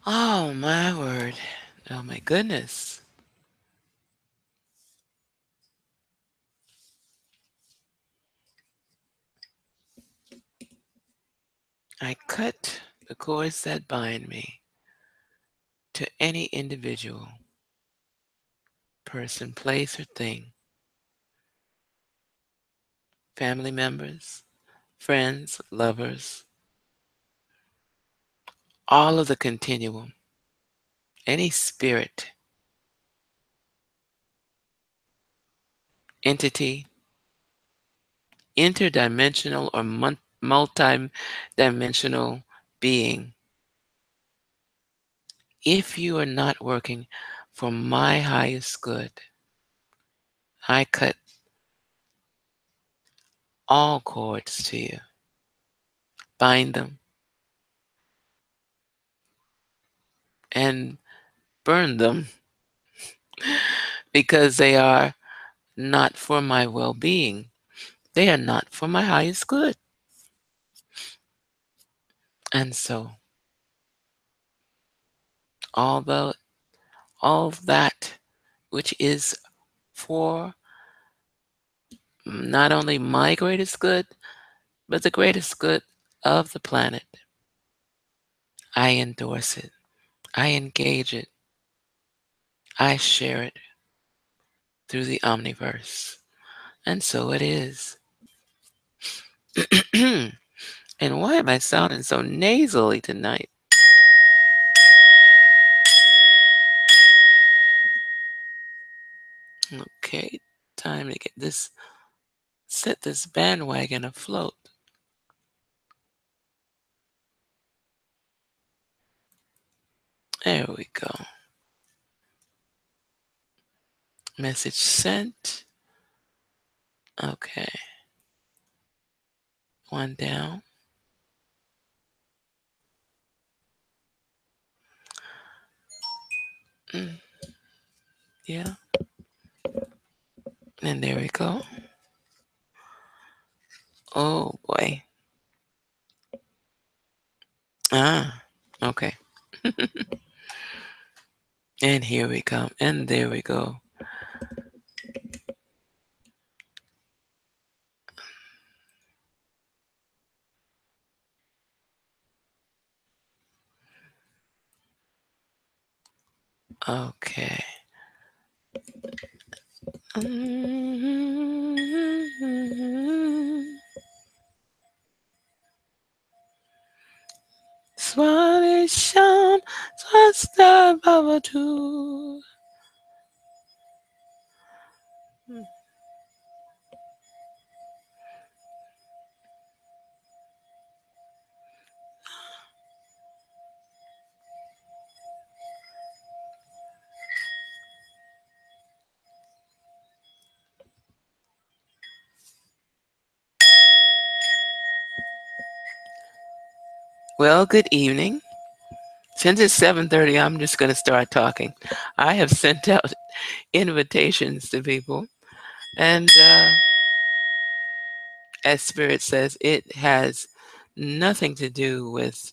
Oh, my word. Oh, my goodness. I cut the cords that bind me to any individual, person, place, or thing, family members, friends, lovers, all of the continuum, any spirit, entity, interdimensional or multi-dimensional being. If you are not working for my highest good, I cut all cords to you, bind them, and burn them because they are not for my well being. They are not for my highest good. And so, although all of that which is for not only my greatest good, but the greatest good of the planet, I endorse it. I engage it. I share it through the omniverse. And so it is. And why am I sounding so nasally tonight? Okay, time to get this, set this bandwagon afloat. There we go. Message sent. Okay, one down. Mm, yeah, and there we go. Oh boy. Ah, okay. And here we come. And there we go. Okay. Swami Sham Swasta Bhavatu. Well, good evening. Since it's 7:30, I'm just going to start talking. I have sent out invitations to people, and as Spirit says, it has nothing to do with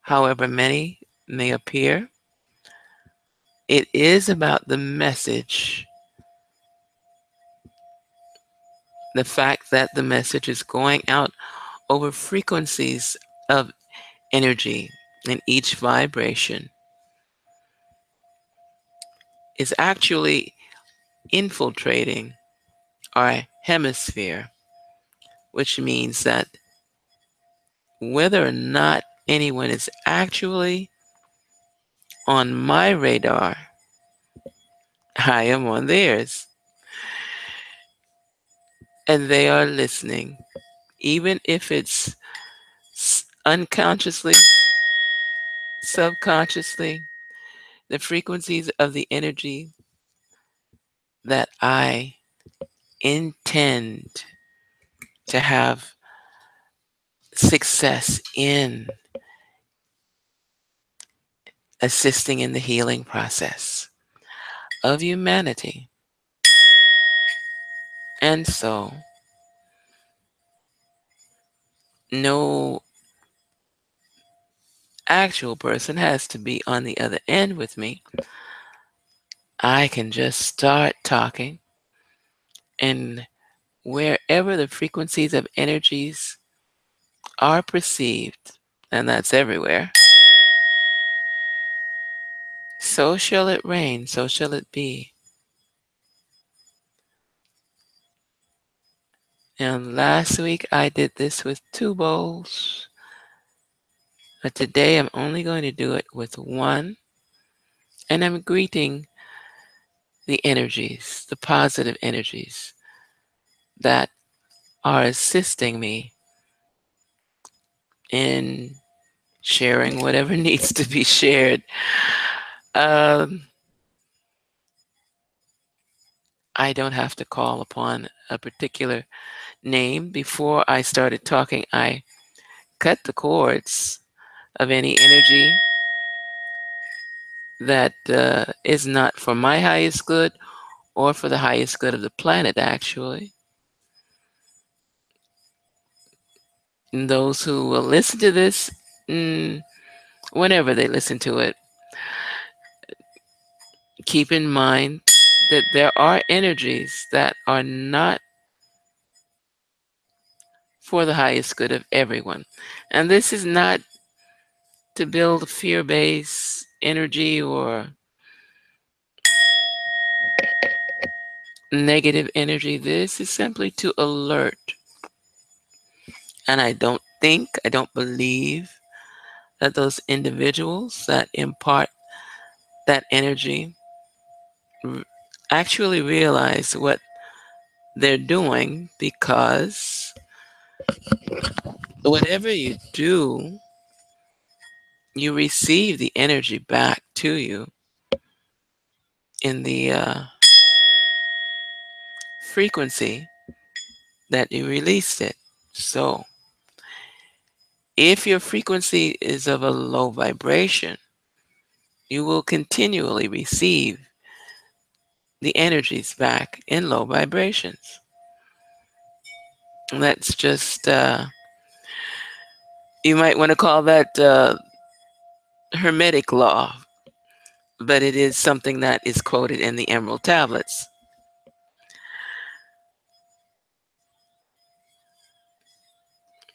however many may appear. It is about the message, the fact that the message is going out over frequencies of energy, and each vibration is actually infiltrating our hemisphere, which means that whether or not anyone is actually on my radar, I am on theirs, and they are listening, even if it's unconsciously, subconsciously, the frequencies of the energy that I intend to have success in assisting in the healing process of humanity. And so, no actual person has to be on the other end with me. I can just start talking, and wherever the frequencies of energies are perceived, and that's everywhere, so shall it rain, so shall it be. And last week I did this with 2 bowls, but today I'm only going to do it with one, and I'm greeting the energies, the positive energies that are assisting me in sharing whatever needs to be shared. Um, I don't have to call upon a particular name. Before I started talking, I cut the cords of any energy that is not for my highest good or for the highest good of the planet, actually. And those who will listen to this, mm, whenever they listen to it, keep in mind that there are energies that are not for the highest good of everyone. And this is not to build fear based energy or negative energy. This is simply to alert. And I don't believe that those individuals that impart that energy r- actually realize what they're doing, because whatever you do, you receive the energy back to you in the frequency that you released it. So, if your frequency is of a low vibration, you will continually receive the energies back in low vibrations. And that's just, you might want to call that Hermetic law, but it is something that is quoted in the Emerald Tablets.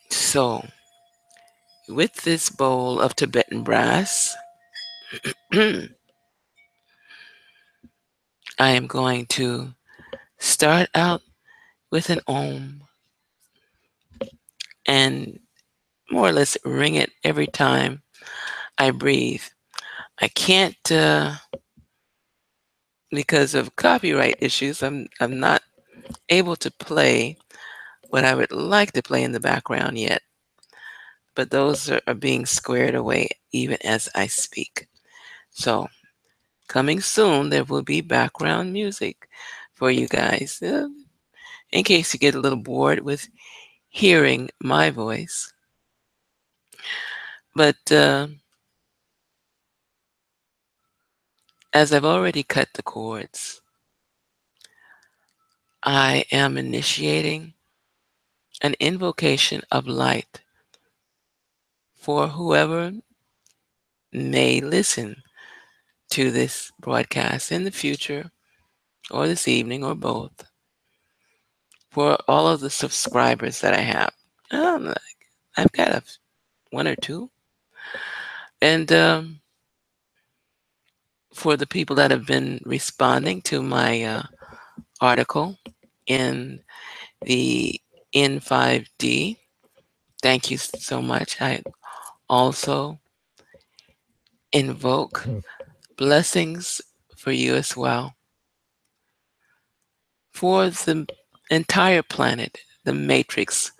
So, with this bowl of Tibetan brass, I am going to start out with an Om and more or less ring it every time I breathe. I can't, because of copyright issues, I'm not able to play what I would like to play in the background yet, but those are being squared away even as I speak. So, coming soon, there will be background music for you guys, in case you get a little bored with hearing my voice. But as I've already cut the cords, I am initiating an invocation of light for whoever may listen to this broadcast in the future or this evening or both, for all of the subscribers that I have. Um, I've got one or two. And for the people that have been responding to my article in the N5D, thank you so much. I also invoke blessings for you as well, for the entire planet, the matrix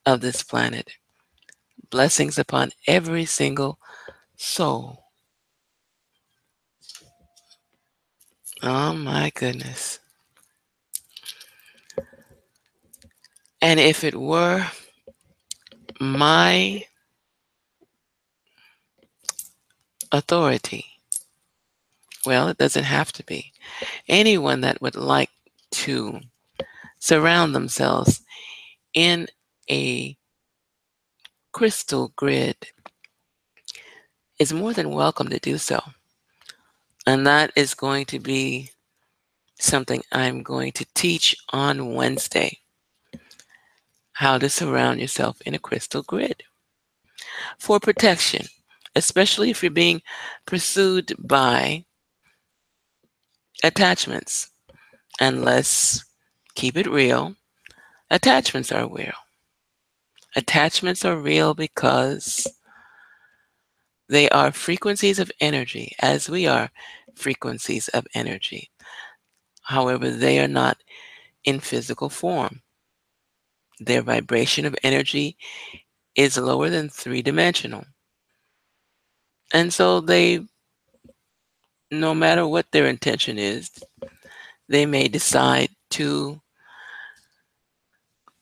of this planet. Blessings upon every single soul. Oh my goodness. And if it were my authority, well, it doesn't have to be. Anyone that would like to surround themselves in a crystal grid is more than welcome to do so. And that is going to be something I'm going to teach on Wednesday, how to surround yourself in a crystal grid for protection, especially if you're being pursued by attachments. And let's keep it real. Attachments are real. Attachments are real because they are frequencies of energy, as we are frequencies of energy. However, they are not in physical form. Their vibration of energy is lower than three-dimensional. And so they, no matter what their intention is, they may decide to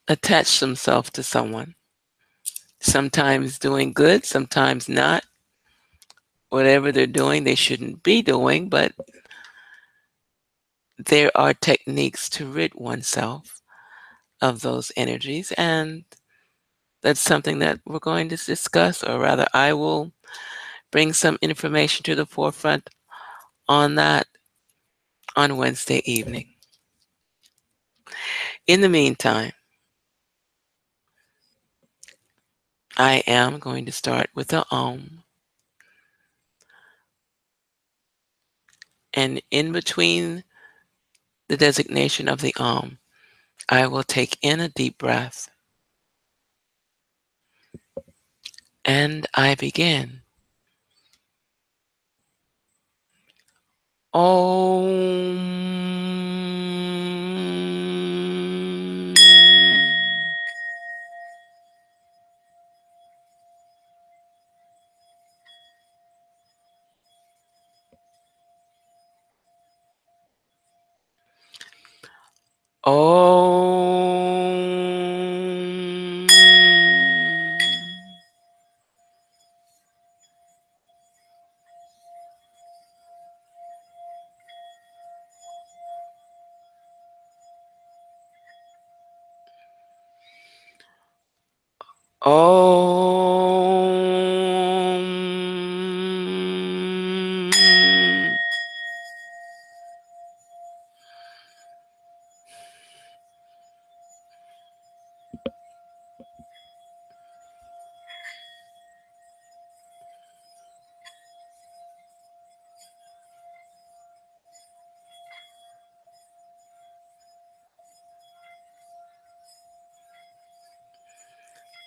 attach themselves to someone. Sometimes doing good, sometimes not. Whatever they're doing, they shouldn't be doing, but there are techniques to rid oneself of those energies. And that's something that we're going to discuss, or rather, I will bring some information to the forefront on that on Wednesday evening. In the meantime, I am going to start with the Om. And in between the designation of the Om, I will take in a deep breath. And I begin. Om. Om. Om. Om.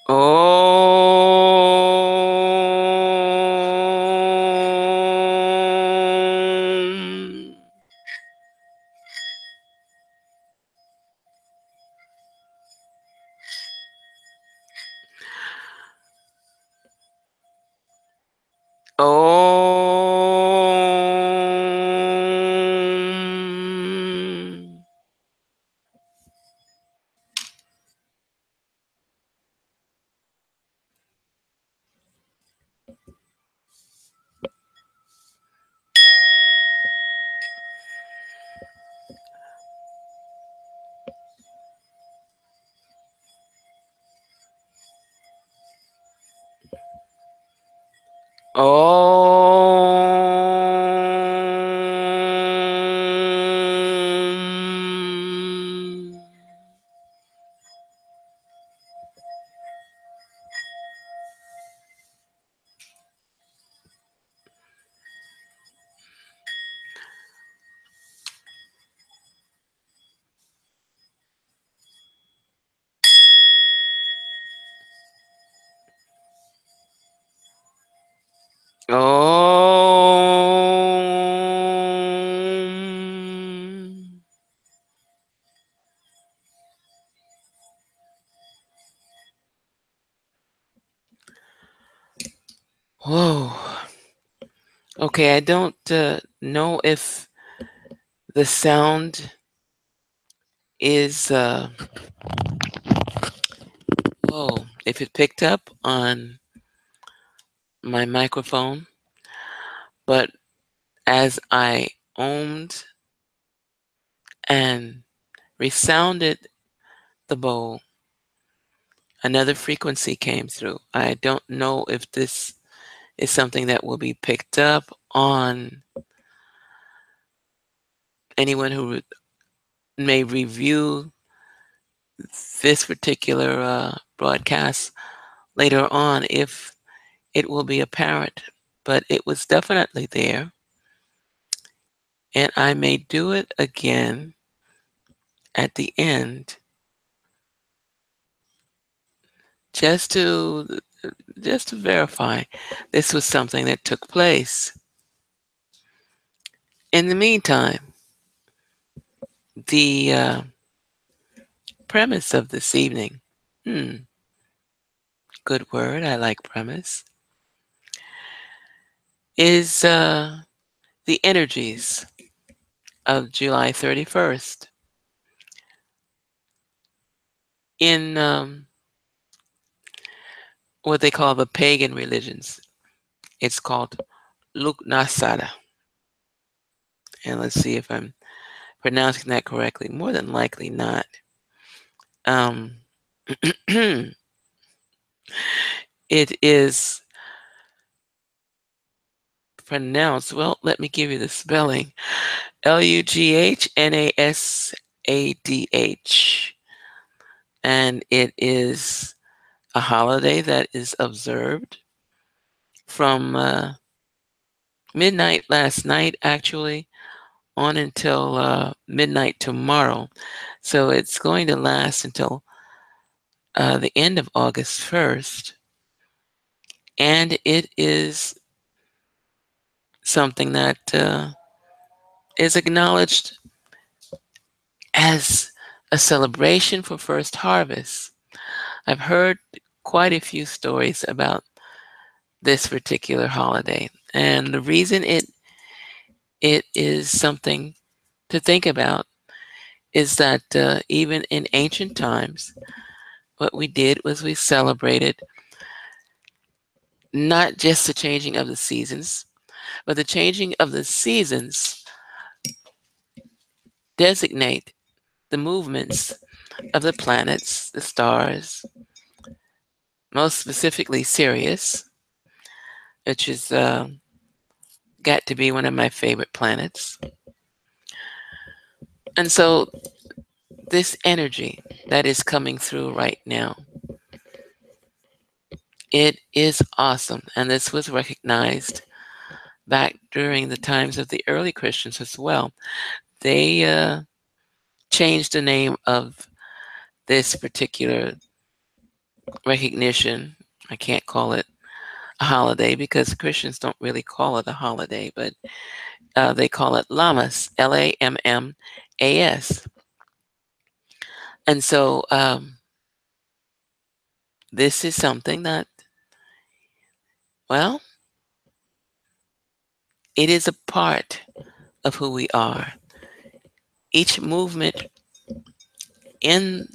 Om. Om. Om. Whoa. Okay, I don't know if the sound is, if it picked up on my microphone, but as I ohmed and resounded the bowl, another frequency came through. I don't know if this is something that will be picked up on anyone who may review this particular broadcast later on, if it will be apparent. But it was definitely there, and I may do it again at the end just to just to verify this was something that took place. In the meantime, the premise of this evening, hmm, good word, I like premise, is the energies of July 31st in what they call the pagan religions. It's called Lughnasadh. And let's see if I'm pronouncing that correctly. More than likely not. Um, it is pronounced, well, let me give you the spelling: Lughnasadh. And it is a holiday that is observed from midnight last night, actually, on until midnight tomorrow. So it's going to last until the end of August 1st. And it is something that is acknowledged as a celebration for first harvest. I've heard quite a few stories about this particular holiday. And the reason it is something to think about is that even in ancient times, what we did was we celebrated not just the changing of the seasons, but the changing of the seasons designate the movements of the planets, the stars, most specifically Sirius, which is got to be one of my favorite planets. And so this energy that is coming through right now, it is awesome. And this was recognized back during the times of the early Christians as well. They changed the name of this particular recognition. I can't call it a holiday because Christians don't really call it a holiday, but they call it Lammas, Lammas. And so this is something that, well, it is a part of who we are. Each movement in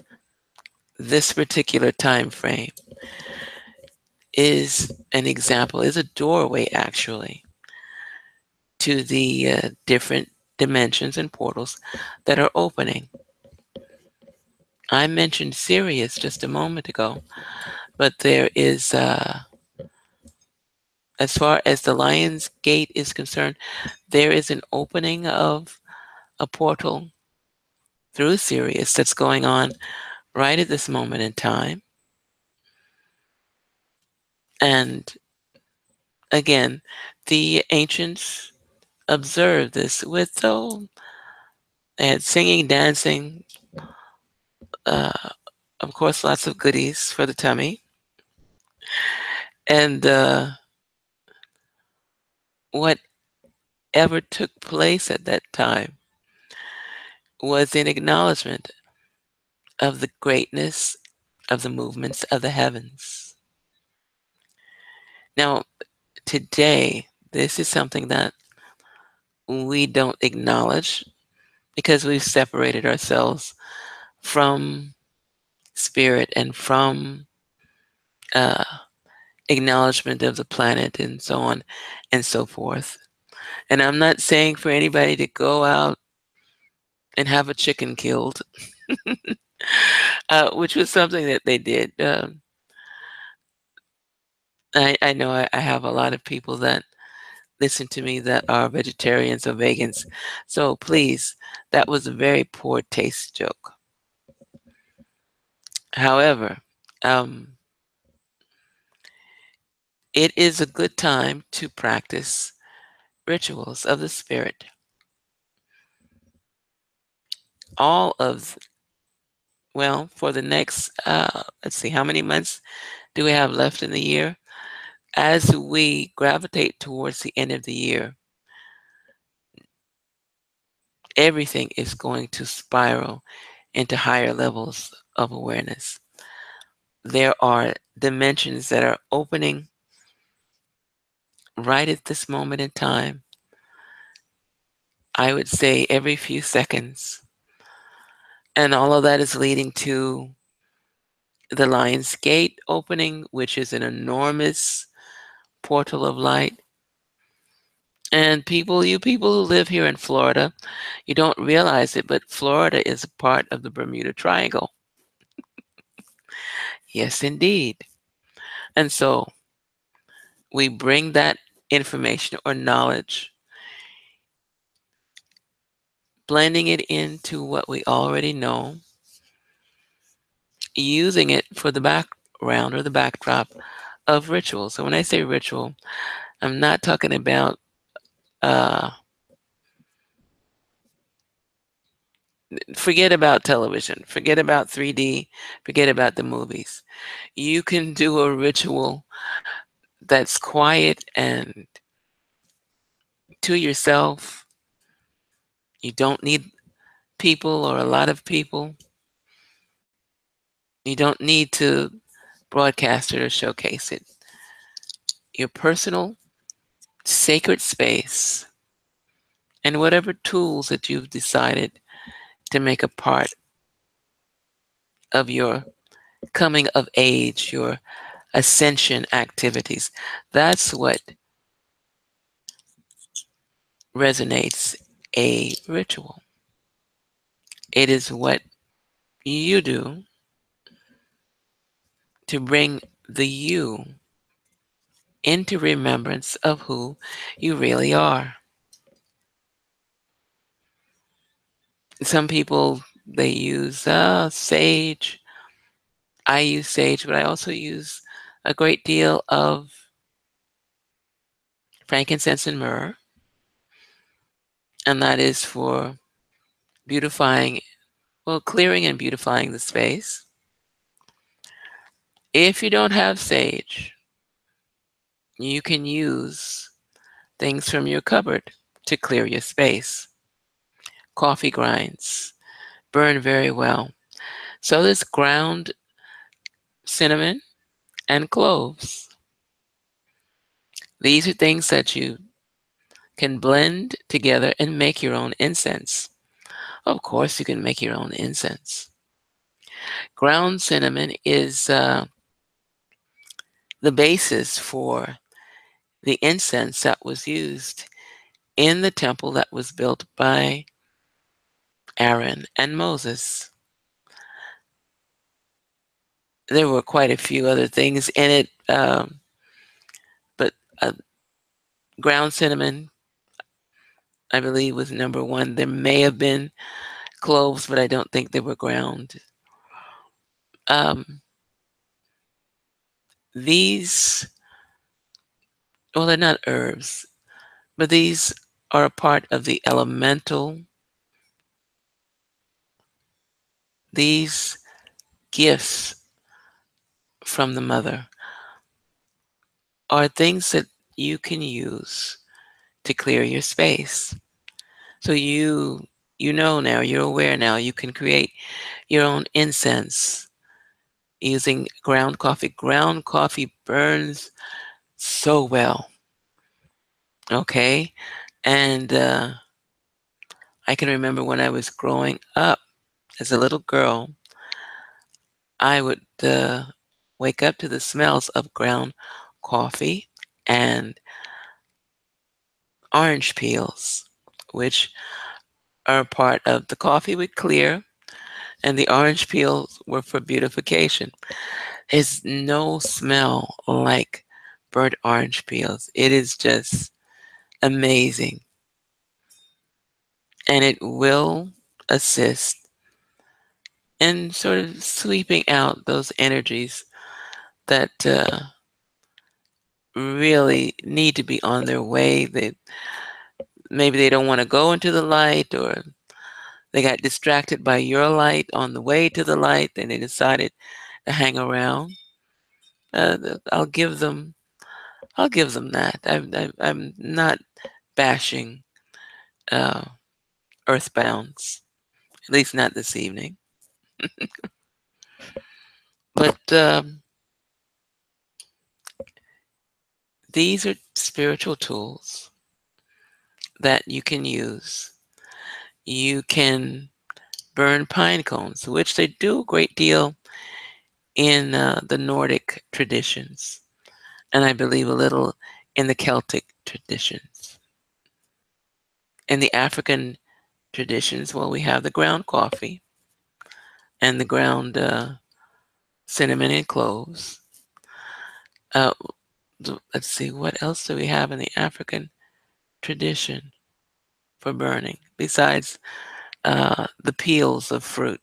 this particular time frame is an example, is a doorway actually to the different dimensions and portals that are opening. I mentioned Sirius just a moment ago, but there is, as far as the Lion's Gate is concerned, there is an opening of a portal through Sirius that's going on right at this moment in time. And again, the ancients observed this with, oh, they had singing, dancing, uh, of course, lots of goodies for the tummy. And whatever took place at that time was an acknowledgement of the greatness of the movements of the heavens. Now, today, this is something that we don't acknowledge because we've separated ourselves from spirit and from uh, acknowledgement of the planet and so on and so forth. And I'm not saying for anybody to go out and have a chicken killed, which was something that they did. I know I have a lot of people that listen to me that are vegetarians or vegans. So please, that was a very poor taste joke. However, um, it is a good time to practice rituals of the spirit. All of, well, for the next, let's see, how many months do we have left in the year? As we gravitate towards the end of the year, everything is going to spiral into higher levels of awareness. There are dimensions that are opening right at this moment in time. I would say every few seconds. And all of that is leading to the Lion's Gate opening, which is an enormous portal of light. And people, you people who live here in Florida, you don't realize it, but Florida is a part of the Bermuda Triangle. Yes, indeed. And so we bring that information or knowledge, blending it into what we already know, using it for the background or the backdrop of ritual. So when I say ritual, I'm not talking about uh, forget about television, forget about 3D, forget about the movies. You can do a ritual that's quiet and to yourself. You don't need people or a lot of people. You don't need to broadcast it or showcase it. Your personal sacred space and whatever tools that you've decided to make a part of your coming of age, your ascension activities. That's what resonates a ritual. It is what you do to bring the you into remembrance of who you really are. Some people, they use sage. I use sage, but I also use a great deal of frankincense and myrrh, and that is for beautifying, well, clearing and beautifying the space. If you don't have sage, you can use things from your cupboard to clear your space. Coffee grinds burn very well. So does ground cinnamon and cloves. These are things that you can blend together and make your own incense. Of course, you can make your own incense. Ground cinnamon is the basis for the incense that was used in the temple that was built by Aaron and Moses. There were quite a few other things in it, but ground cinnamon, I believe, was number one. There may have been cloves, but I don't think they were ground. Um, these, well, they're not herbs, but these are a part of the elemental. These gifts from the mother are things that you can use to clear your space. So you know now, you're aware now, you can create your own incense using ground coffee. Ground coffee burns so well. Okay? And I can remember when I was growing up as a little girl, I would wake up to the smells of ground coffee and orange peels, which are part of the coffee would clear, and the orange peels were for beautification. There's no smell like burnt orange peels. It is just amazing. And it will assist in sort of sweeping out those energies that really need to be on their way. Maybe they don't want to go into the light, or they got distracted by your light on the way to the light, and they decided to hang around. I'll give them. I'll give them that. I'm not bashing uh, earthbounds, at least not this evening. But these are spiritual tools that you can use. You can burn pine cones, which they do a great deal in the Nordic traditions, and I believe a little in the Celtic traditions. In the African traditions, well, we have the ground coffee and the ground cinnamon and cloves. Uh, let's see, what else do we have in the African tradition for burning besides the peels of fruit,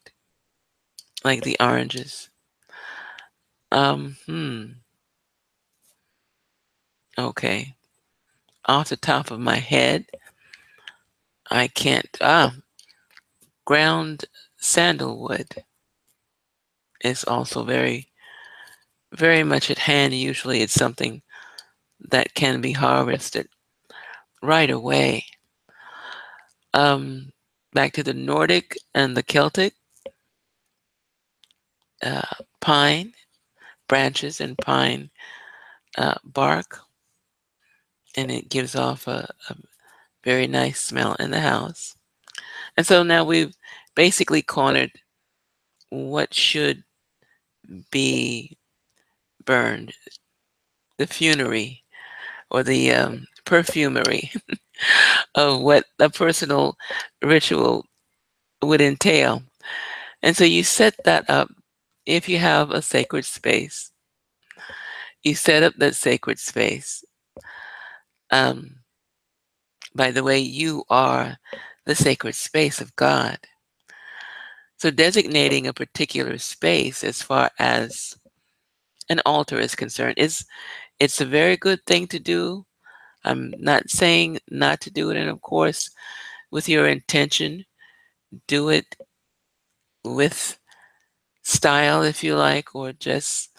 like the oranges? Um, hmm, okay. Off the top of my head, I can't. Ground sandalwood is also very much at hand. Usually it's something that can be harvested right away. Um, Back to the Nordic and the Celtic, uh, pine branches and pine bark, and it gives off a very nice smell in the house. And so now we've basically cornered what should be burned, the funerary or the perfumery of what a personal ritual would entail. And so you set that up. If you have a sacred space, you set up that sacred space. Um, by the way, you are the sacred space of God. So designating a particular space as far as an altar is concerned is it's a very good thing to do. I'm not saying not to do it, and of course, with your intention, do it with style if you like, or just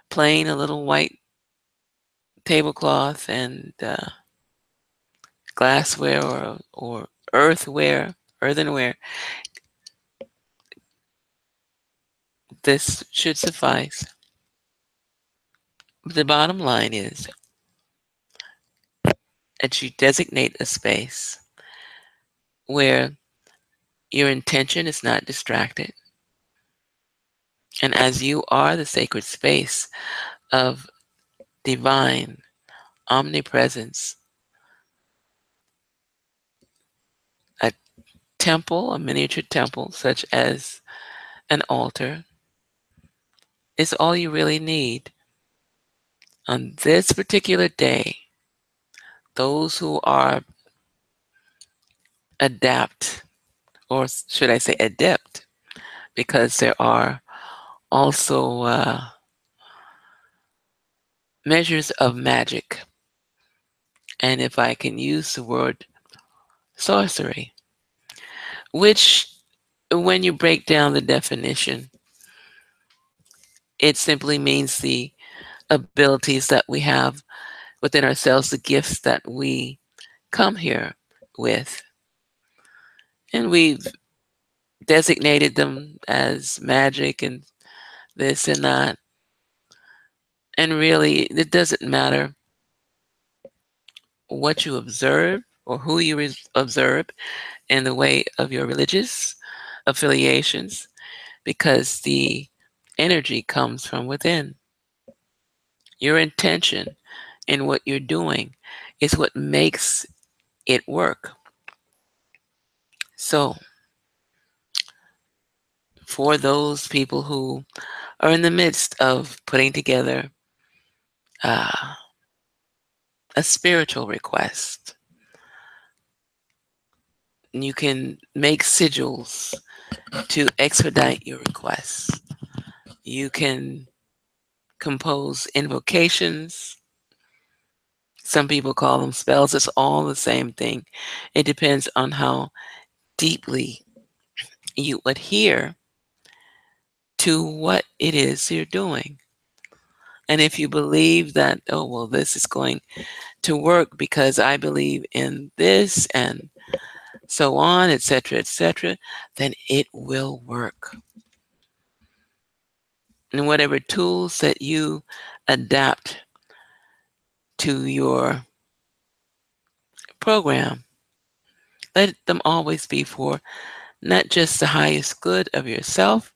plain a little white tablecloth and glassware or earthenware. This should suffice. The bottom line is that you designate a space where your intention is not distracted. And as you are the sacred space of divine omnipresence, a temple, a miniature temple, such as an altar, is all you really need. On this particular day, those who are adapt, or should I say adept, because there are also measures of magic, and if I can use the word sorcery, which when you break down the definition, it simply means the abilities that we have within ourselves, the gifts that we come here with. And we've designated them as magic and this and that. And really, it doesn't matter what you observe or who you observe in the way of your religious affiliations, because the energy comes from within. Your intention in what you're doing is what makes it work. So, for those people who are in the midst of putting together uh, a spiritual request. You can make sigils to expedite your requests. You can compose invocations. Some people call them spells. It's all the same thing. It depends on how deeply you adhere to what it is you're doing. And if you believe that, oh, well, this is going to work because I believe in this and so on, etc., then it will work. And whatever tools that you adapt to your program, let them always be for not just the highest good of yourself,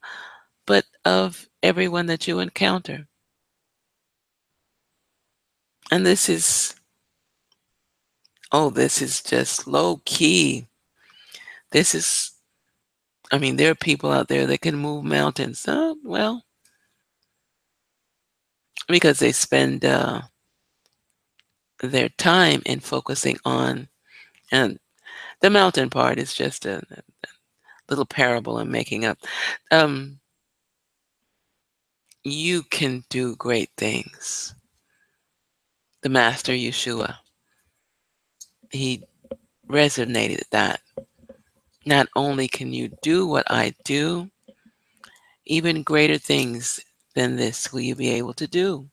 but of everyone that you encounter. And this is just low key. This is, I mean, there are people out there that can move mountains. Well, because they spend their time in focusing on, and the mountain part is just a little parable I'm making up. Um, you can do great things. The Master Yeshua, he resonated that. Not only can you do what I do, even greater things than this will you be able to do.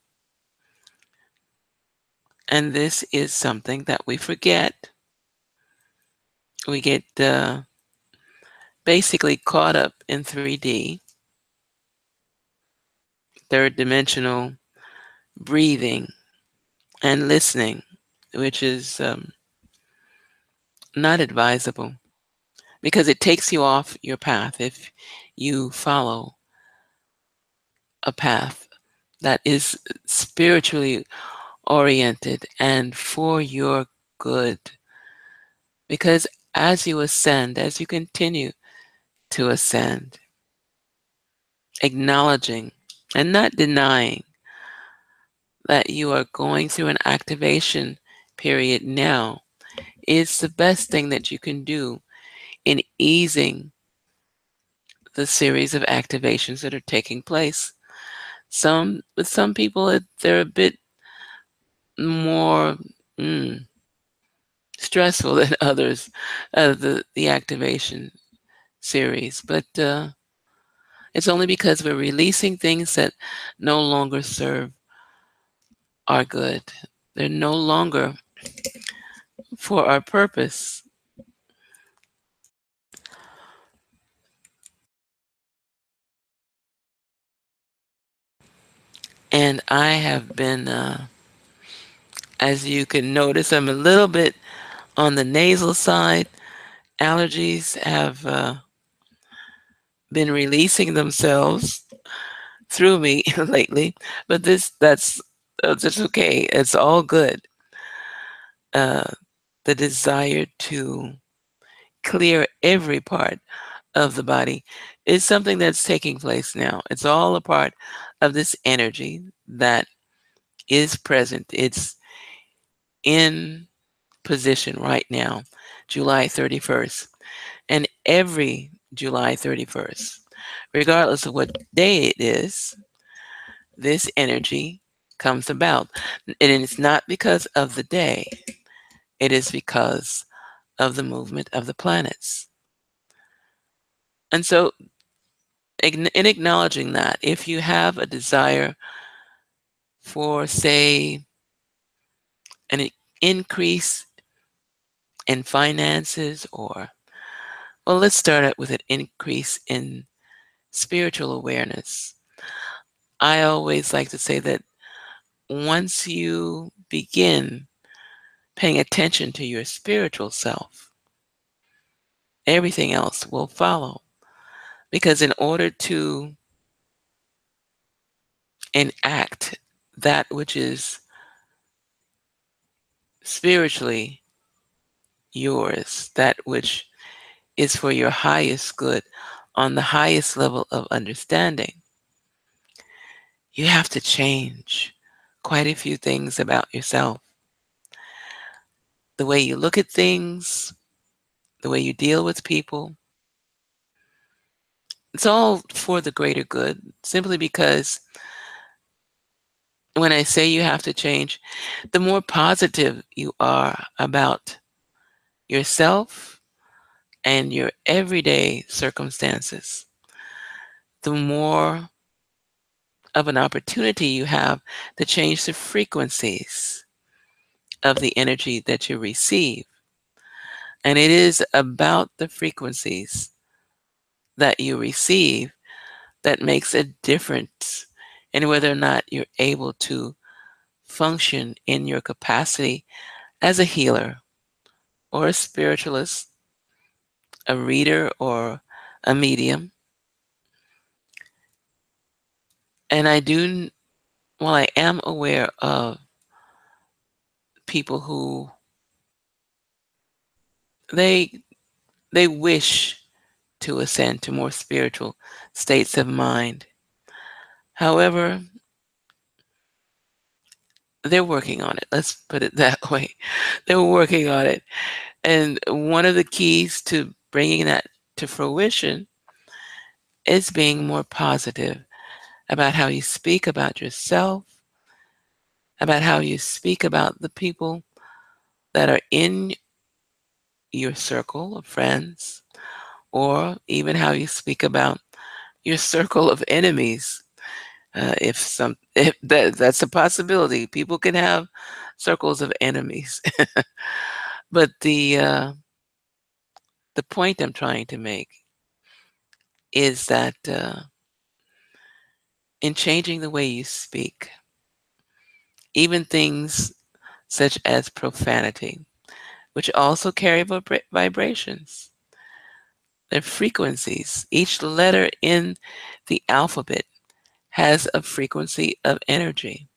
And this is something that we forget. We get basically caught up in 3D, third dimensional breathing and listening, which is not advisable because it takes you off your path if you follow a path that is spiritually oriented and for your good. Because as you ascend, as you continue to ascend, acknowledging and not denying that you are going through an activation period now is the best thing that you can do in easing the series of activations that are taking place. With some people, they're a bit more stressful than others, the activation series. But it's only because we're releasing things that no longer serve our good. They're no longer for our purpose. And I have been, as you can notice, I'm a little bit on the nasal side. Allergies have been releasing themselves through me lately, but that's okay. It's all good. Uh, the desire to clear every part of the body is something that's taking place now. It's all a part of this energy that is present. It's in position right now, July 31st. And every July 31st, regardless of what day it is, this energy comes about. And it's not because of the day, it is because of the movement of the planets. And so, in acknowledging that, if you have a desire for, say, an increase in finances, or, well, let's start out with an increase in spiritual awareness. I always like to say that once you begin paying attention to your spiritual self, everything else will follow. Because in order to enact that which is spiritually yours, that which is for your highest good on the highest level of understanding, you have to change quite a few things about yourself. the way you look at things, the way you deal with people. It's all for the greater good, simply because when I say you have to change, the more positive you are about yourself and your everyday circumstances, the more of an opportunity you have to change the frequencies of the energy that you receive. And it is about the frequencies that you receive that makes a difference in whether or not you're able to function in your capacity as a healer or a spiritualist, a reader or a medium. And while I am aware of people who they they wish to ascend to more spiritual states of mind. However, they're working on it. Let's put it that way. They're working on it. And one of the keys to bringing that to fruition is being more positive about how you speak about yourself, about how you speak about the people that are in your circle of friends, or even how you speak about your circle of enemies. If that's a possibility, people can have circles of enemies. But the point I'm trying to make is that in changing the way you speak, even things such as profanity, which also carry vibrations, they're frequencies. Each letter in the alphabet has a frequency of energy.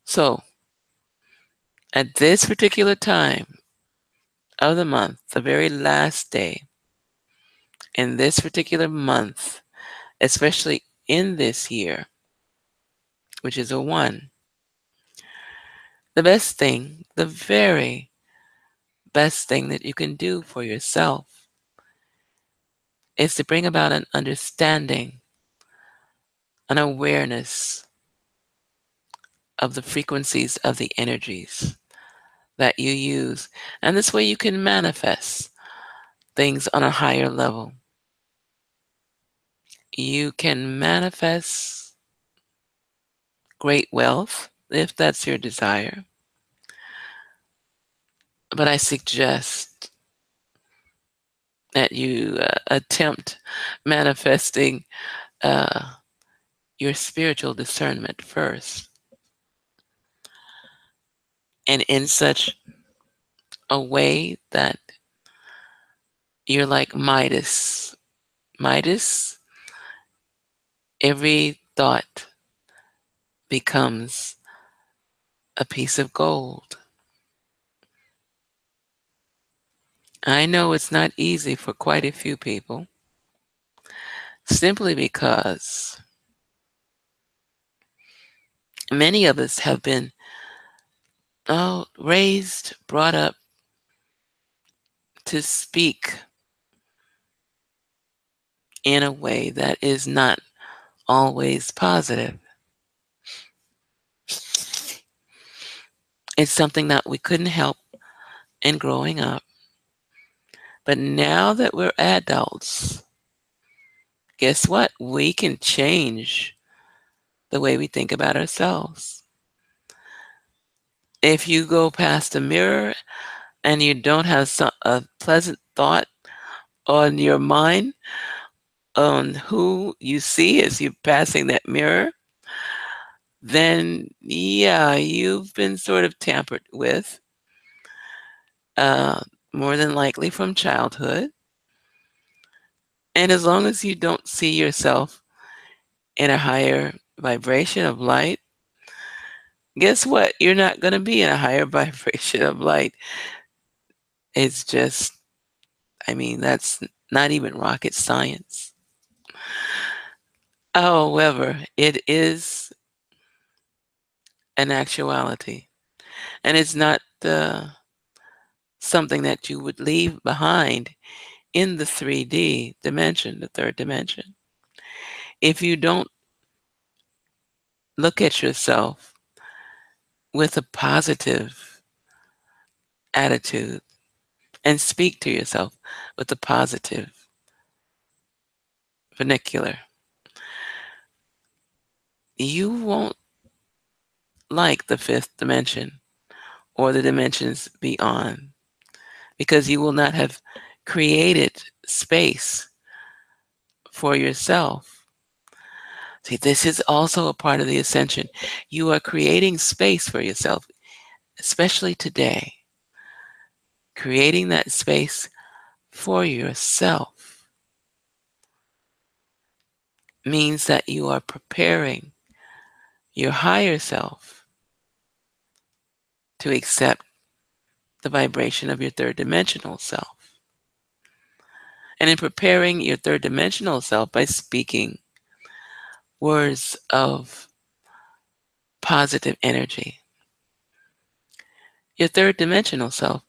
So, at this particular time of the month, the very last day in this particular month, especially in this year, which is a one, the best thing, the very best thing that you can do for yourself is to bring about an understanding, an awareness of the frequencies of the energies that you use. And this way you can manifest things on a higher level. You can manifest great wealth if that's your desire. But I suggest that you attempt manifesting uh, your spiritual discernment first. And in such a way that you're like Midas. Midas, every thought becomes a piece of gold. I know it's not easy for quite a few people, simply because many of us have been raised, brought up to speak in a way that is not always positive. It's something that we couldn't help in growing up. But now that we're adults, guess what? We can change the way we think about ourselves. If you go past a mirror and you don't have a pleasant thought on your mind on who you see as you're passing that mirror, then yeah, you've been sort of tampered with, uh, more than likely from childhood. And as long as you don't see yourself in a higher vibration of light, guess what? You're not going to be in a higher vibration of light. It's just, I mean, that's not even rocket science. However, it is an actuality. And it's not something that you would leave behind in the 3D dimension, the third dimension. If you don't look at yourself with a positive attitude and speak to yourself with a positive vernacular, you won't like the fifth dimension or the dimensions beyond because you will not have created space for yourself. See, this is also a part of the ascension. You are creating space for yourself, especially today. Creating that space for yourself means that you are preparing your higher self to accept the vibration of your third dimensional self. And in preparing your third dimensional self by speaking words of positive energy, your third dimensional self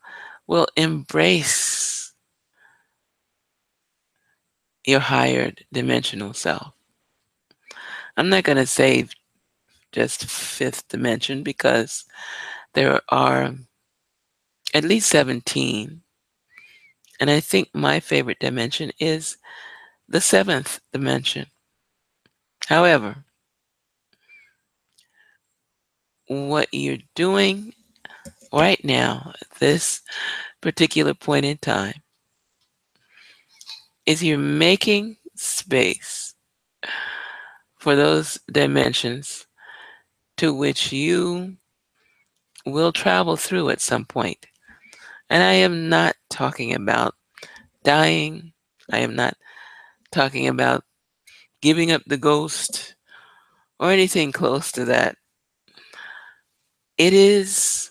will embrace your higher dimensional self. I'm not going to say just fifth dimension because there are at least 17. And I think my favorite dimension is the seventh dimension. However, what you're doing right now, at this particular point in time, is you're making space for those dimensions to which you will travel through at some point. And I am not talking about dying. I am not talking about giving up the ghost or anything close to that. It is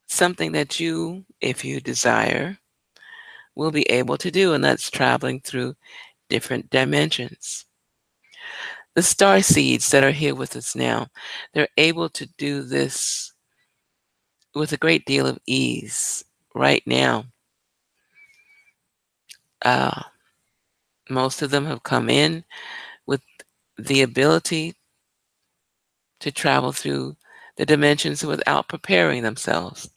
something that you, if you desire, will be able to do, and that's traveling through different dimensions. The star seeds that are here with us now, they're able to do this with a great deal of ease right now. Uh, Most of them have come in with the ability to travel through the dimensions without preparing themselves.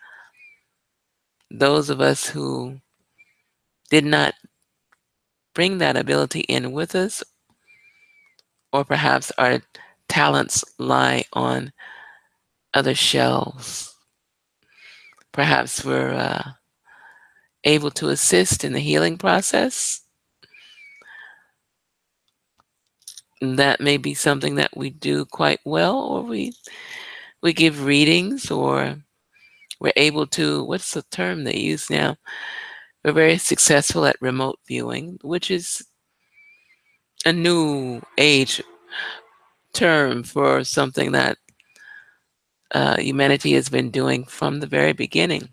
Those of us who did not bring that ability in with us, or perhaps our talents lie on other shelves, perhaps we're able to assist in the healing process. That may be something that we do quite well, or we give readings, or we're able to, what's the term they use now? We're very successful at remote viewing, which is a new age term for something that humanity has been doing from the very beginning.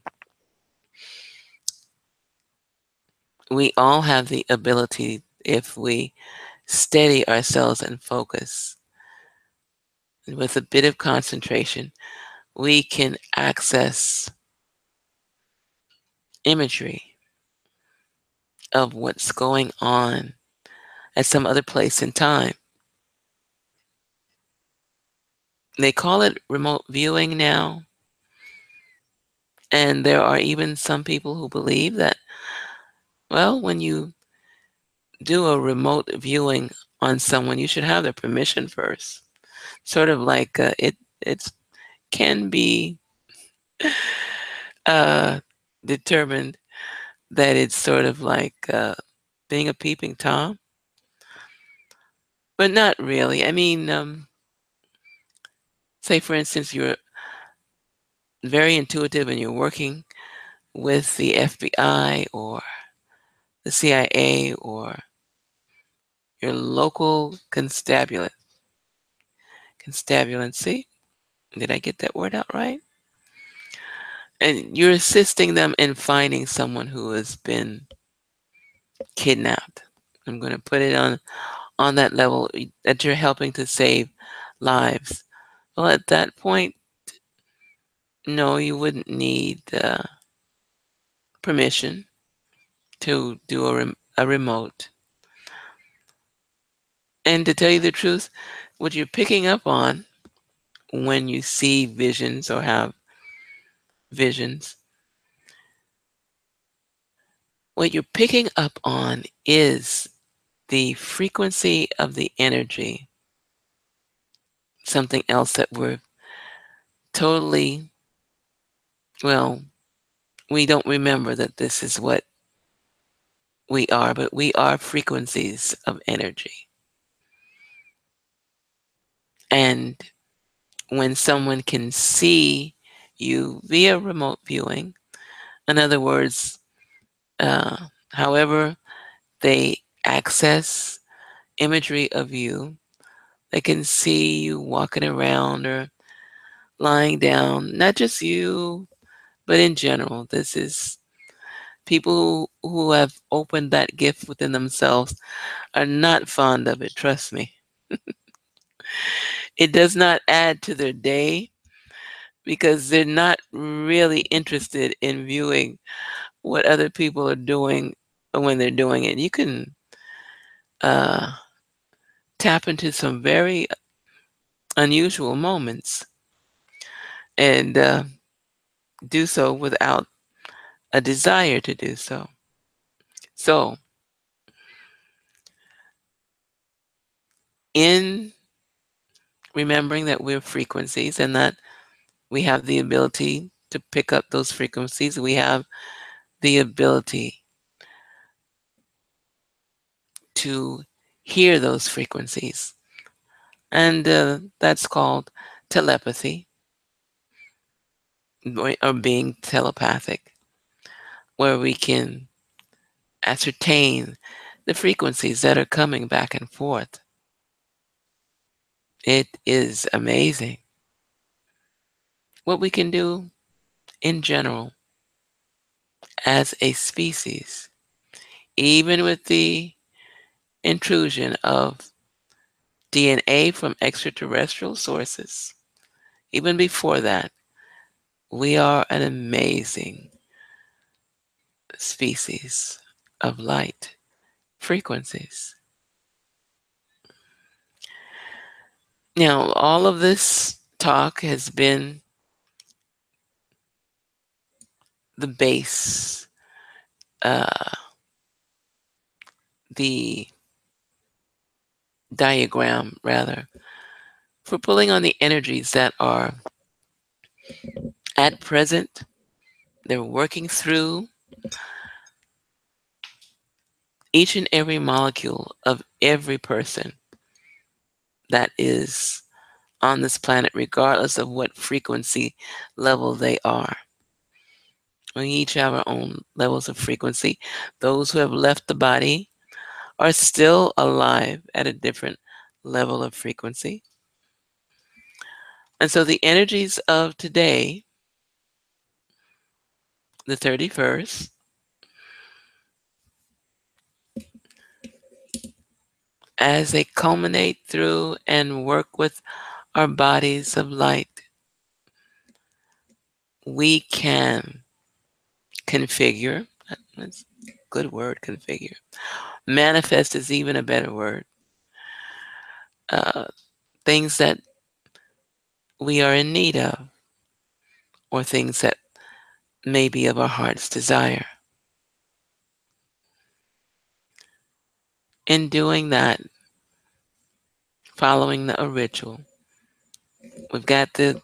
We all have the ability, if we steady ourselves and focus with a bit of concentration, we can access imagery of what's going on at some other place in time. They call it remote viewing now. And there are even some people who believe that, well, when you do a remote viewing on someone, you should have their permission first. Sort of like it can be uh, determined that it's sort of like being a peeping Tom, but not really. I mean, say for instance, you're very intuitive and you're working with the FBI or the CIA or your local constabulancy. Did I get that word out right? And you're assisting them in finding someone who has been kidnapped. I'm going to put it on that level that you're helping to save lives. Well, at that point, no, you wouldn't need permission to do a remote. And to tell you the truth, what you're picking up on when you see visions or have visions, what you're picking up on is the frequency of the energy, something else that we're totally, well, we don't remember that this is what we are, but we are frequencies of energy. And when someone can see you via remote viewing, in other words, uh, however they access imagery of you, they can see you walking around or lying down, not just you, but in general. This is people who have opened that gift within themselves are not fond of it, trust me. It does not add to their day because they're not really interested in viewing what other people are doing when they're doing it. You can uh, tap into some very unusual moments and do so without a desire to do so. So, in remembering that we're frequencies and that we have the ability to pick up those frequencies, we have the ability to hear those frequencies. And that's called telepathy or being telepathic, where we can ascertain the frequencies that are coming back and forth. It is amazing what we can do in general as a species, even with the intrusion of DNA from extraterrestrial sources. Even before that, we are an amazing species of light frequencies. Now, all of this talk has been the base, uh, the diagram, rather, for pulling on the energies that are at present. They're working through each and every molecule of every person that is on this planet, regardless of what frequency level they are. We each have our own levels of frequency. Those who have left the body are still alive at a different level of frequency. And so the energies of today, the 31st, as they culminate through and work with our bodies of light, we can configure. That's a good word, configure. Manifest is even a better word. Uh, Things that we are in need of, or things that may be of our heart's desire. In doing that, following the ritual, we've got the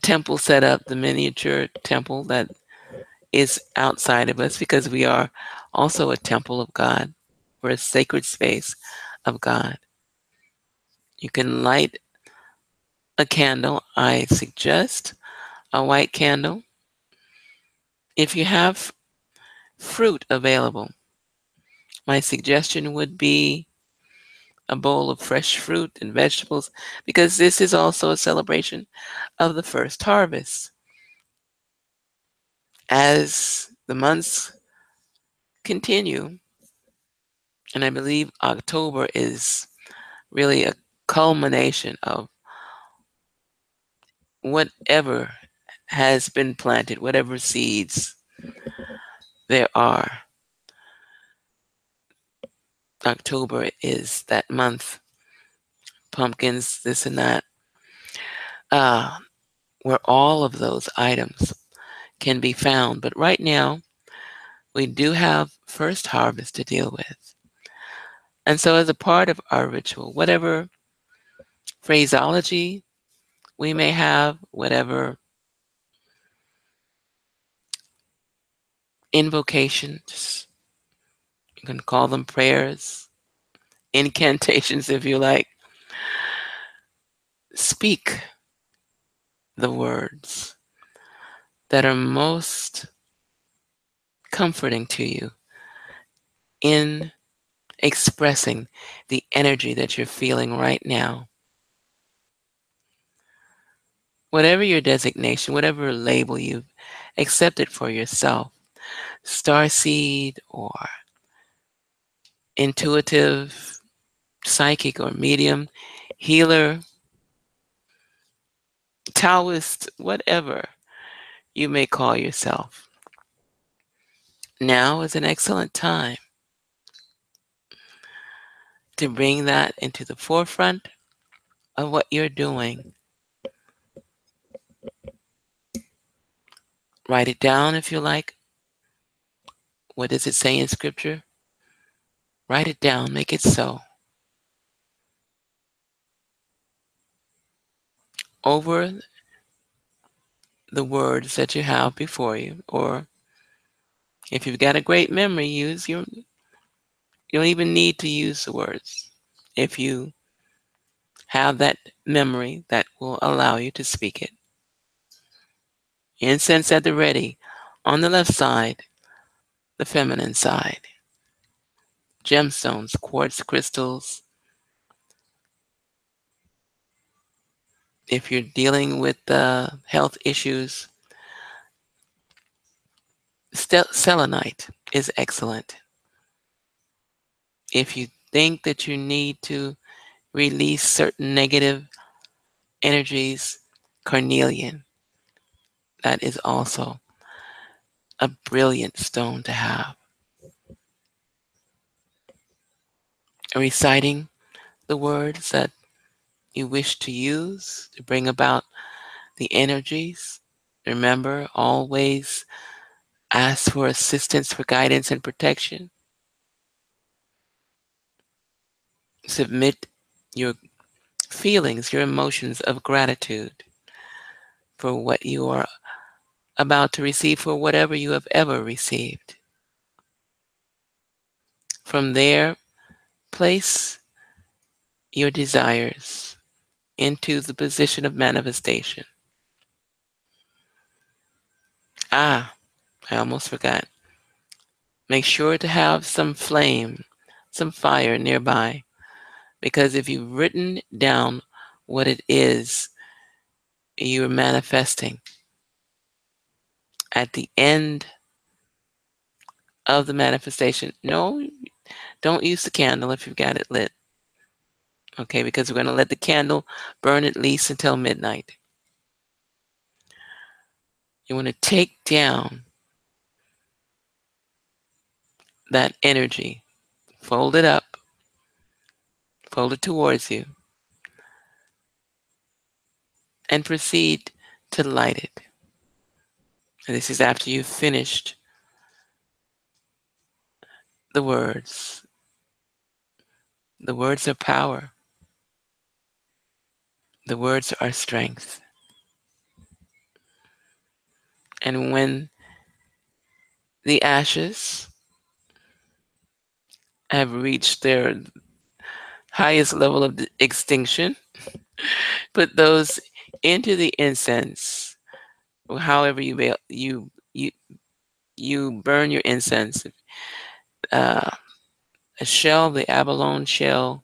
temple set up, the miniature temple that is outside of us because we are also a temple of God. We're a sacred space of God. You can light a candle. I suggest a white candle. If you have fruit available, my suggestion would be a bowl of fresh fruit and vegetables because this is also a celebration of the first harvest. As the months continue, and I believe October is really a culmination of whatever has been planted, whatever seeds. There are. October is that month. Pumpkins, this and that. Uh, where all of those items can be found. But right now, we do have first harvest to deal with. And so, as a part of our ritual, whatever phraseology we may have, whatever invocations, you can call them prayers, incantations if you like, speak the words that are most comforting to you in expressing the energy that you're feeling right now. Whatever your designation, whatever label you've accepted for yourself, starseed or intuitive, psychic or medium, healer, Taoist, whatever you may call yourself. Now is an excellent time to bring that into the forefront of what you're doing. Write it down if you like. What does it say in scripture? Write it down, make it so. Over the words that you have before you, or if you've got a great memory, you don't even need to use the words. If you have that memory that will allow you to speak it. Incense at the ready, on the left side, the feminine side. Gemstones, quartz crystals. If you're dealing with health issues, selenite is excellent. If you think that you need to release certain negative energies, carnelian, that is also a brilliant stone to have. Reciting the words that you wish to use to bring about the energies. Remember, always ask for assistance, for guidance and protection. Submit your feelings, your emotions of gratitude for what you are about to receive, for whatever you have ever received. From there, place your desires into the position of manifestation. Ah, I almost forgot. Make sure to have some flame, some fire nearby, because if you've written down what it is you're manifesting, at the end of the manifestation, no, don't use the candle if you've got it lit. Okay, because we're going to let the candle burn at least until midnight. You want to take down that energy, fold it up, fold it towards you, and proceed to light it. And this is after you've finished the words. The words are power. The words are strength. And when the ashes have reached their highest level of extinction, put those into the incense, or however you burn your incense. Uh, a shell, the abalone shell,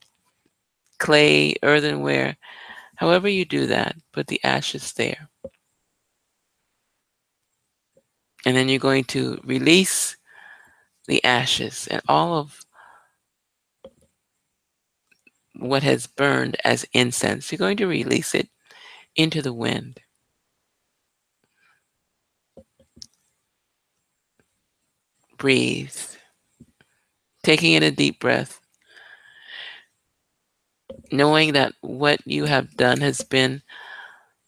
clay, earthenware, however you do that, put the ashes there. And then you're going to release the ashes and all of what has burned as incense. You're going to release it into the wind. breathe, taking in a deep breath, knowing that what you have done has been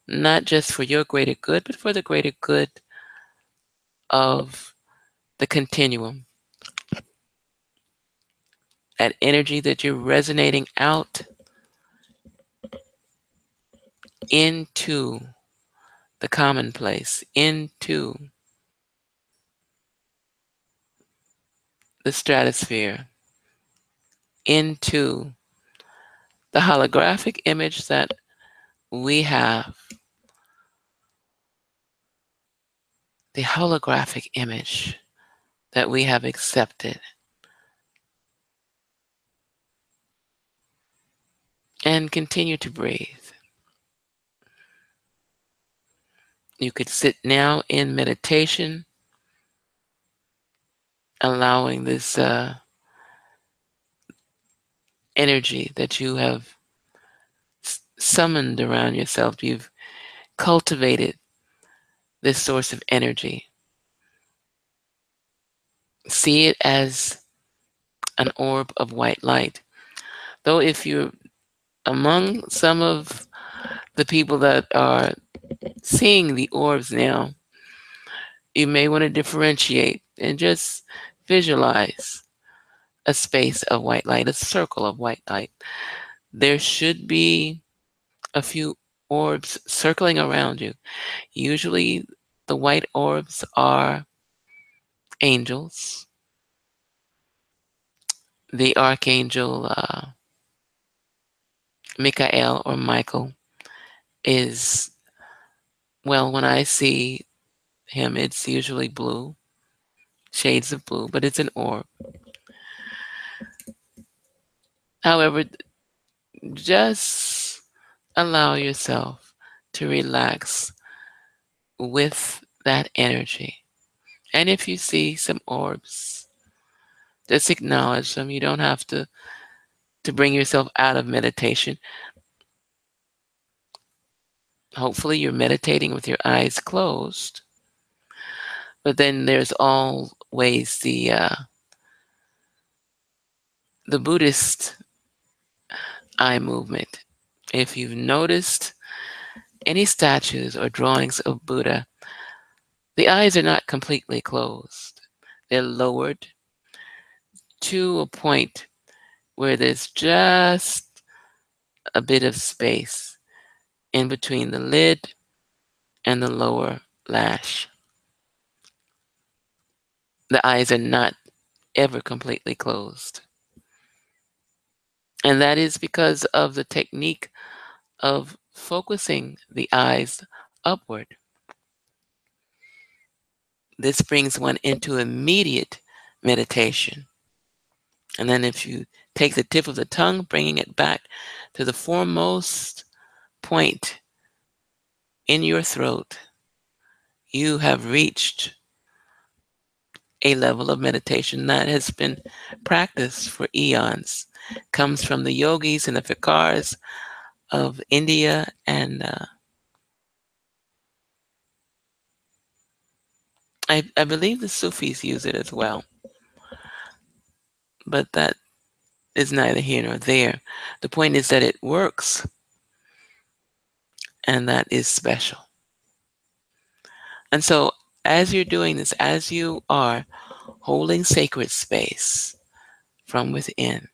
not just for your greater good, but for the greater good of the continuum. That energy that you're resonating out into the commonplace, into the stratosphere, into the holographic image that we have, the holographic image that we have accepted, and continue to breathe. You could sit now in meditation, allowing this energy that you have summoned around yourself. You've cultivated this source of energy. See it as an orb of white light. Though if you're among some of the people that are seeing the orbs now, you may want to differentiate and just visualize a space of white light, a circle of white light. There should be a few orbs circling around you. Usually, the white orbs are angels. The archangel Michael or Michael is, well, when I see him, it's usually blue, shades of blue, but it's an orb. However, just allow yourself to relax with that energy. And if you see some orbs, just acknowledge them. You don't have to bring yourself out of meditation. Hopefully you're meditating with your eyes closed. But then there's always the Buddhist eye movement. If you've noticed any statues or drawings of Buddha, the eyes are not completely closed. They're lowered to a point where there's just a bit of space in between the lid and the lower lash. The eyes are not ever completely closed. And that is because of the technique of focusing the eyes upward. This brings one into immediate meditation. And then if you take the tip of the tongue, bringing it back to the foremost point in your throat, you have reached a level of meditation that has been practiced for eons. Comes from the yogis and the fikars of India, and I believe the Sufis use it as well. But that is neither here nor there. The point is that it works, and that is special. And so, as you're doing this, as you are holding sacred space from within,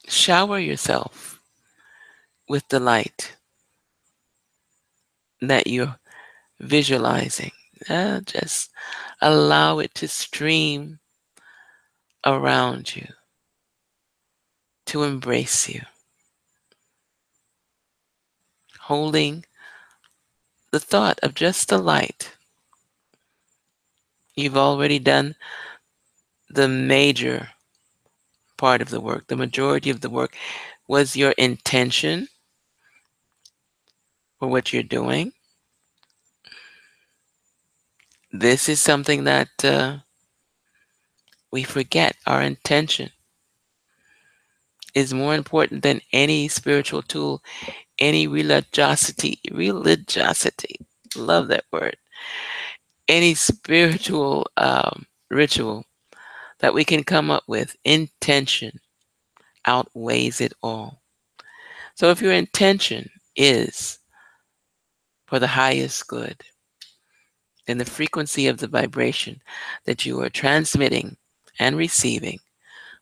shower yourself with the light that you're visualizing. Just allow it to stream around you, to embrace you, holding the thought of just the light. You've already done the major part of the work. The majority of the work was your intention for what you're doing. This is something that we forget. Our intention is more important than any spiritual tool, any religiosity, love that word, any spiritual ritual that we can come up with, intention outweighs it all. So if your intention is for the highest good, then the frequency of the vibration that you are transmitting and receiving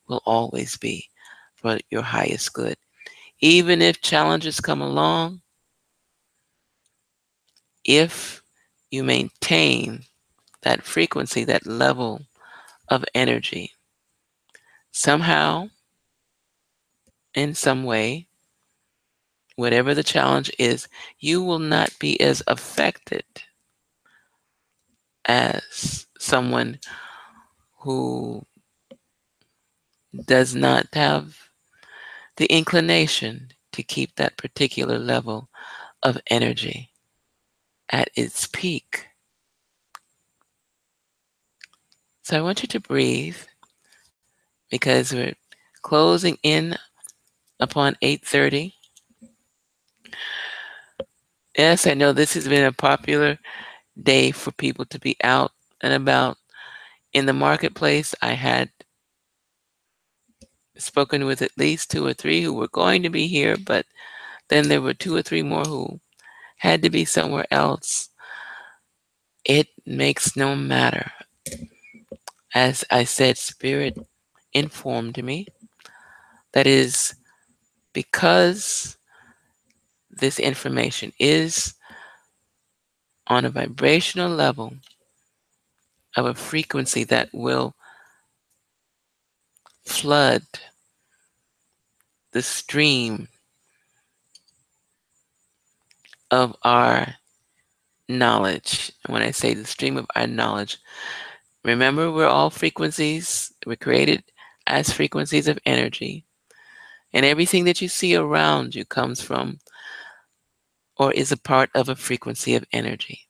will always be for your highest good. Even if challenges come along, if you maintain that frequency, that level of energy, somehow, in some way, whatever the challenge is, you will not be as affected as someone who does not have the inclination to keep that particular level of energy at its peak. So I want you to breathe because we're closing in upon 8:30. Yes, I know this has been a popular day for people to be out and about in the marketplace. I had spoken with at least two or three who were going to be here, but then there were two or three more who had to be somewhere else. It makes no matter. As I said, Spirit informed me that is because this information is on a vibrational level of a frequency that will flood the stream of our knowledge. And when I say the stream of our knowledge, remember we're all frequencies. We're created as frequencies of energy. And everything that you see around you comes from or is a part of a frequency of energy.